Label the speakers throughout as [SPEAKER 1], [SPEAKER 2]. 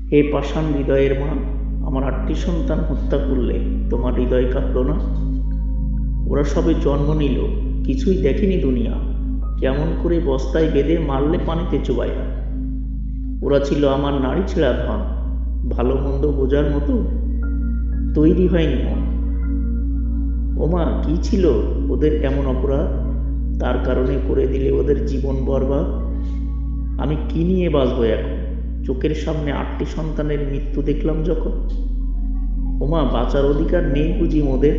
[SPEAKER 1] হে পাষাণ হৃদয়ের মা, আমার 8টি সন্তান হত্যা করলে তোমার হৃদয় কাঁপল না? ওরা সবে জন্ম নিল, কিছুই দেখেনি দুনিয়া, কেমন করে বস্তায় বেঁধে মারলে পানিতে চুবাইয়া। ওরা ছিল আমার নাড়ি ছেঁড়া ধন, ভালো মন্দ বোঝার মতো তৈরি হয়নি মন। ওমা, কি ছিল ওদের এমন অপরাধ, তার কারণে করে দিলে ওদের জীবন বরবাদ? আমি কি নিয়ে বাঁচবো এখন, চোখের সামনে 8টি সন্তানের মৃত্যু দেখলাম যখন। ওমা, বাঁচার অধিকার নেই বুঝি মোদের,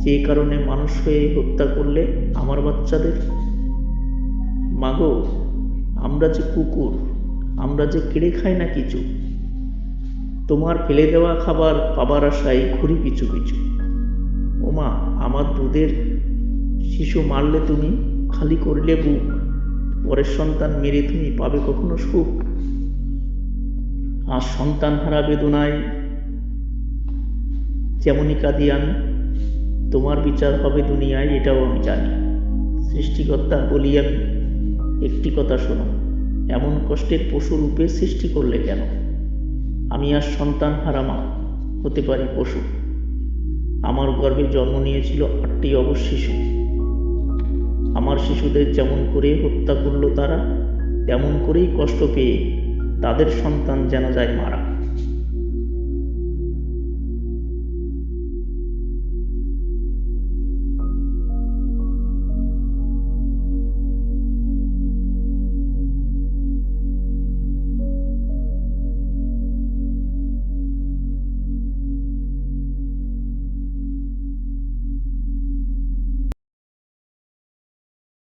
[SPEAKER 1] যে কারণে মানুষ হয়ে হত্যা করলে আমার বাচ্চাদের? মাগো, আমরা যে কুকুর, আমরা যে কেড়ে খাই না কিছু, তোমার ফেলে দেওয়া খাবার পাবার আশায় ঘুরি পিছু পিছু। ওমা, আমার দুধের শিশু মারলে তুমি, খালি করলে বুক, পরের সন্তান মেরে তুমি পাবে কখনো সুখ? আর সন্তান হারা বেদনায় যেমনই কাঁদি আমি, তোমার বিচার হবে দুনিয়ায় এটাও আমি জানি। সৃষ্টিকর্তা, বলি আমি একটি কথা শোনো, এমন কষ্টের পশুরূপে সৃষ্টি করলে কেন? আমি আর সন্তান হারা মা হতে পারি পশু, আমার গর্ভে জন্ম নিয়েছিল 8টি অবশ শিশু। আমার শিশুদের যেমন করে হত্যা করলো তারা, তেমন করেই কষ্ট পেয়ে তাদের সন্তান যেন যায় মারা।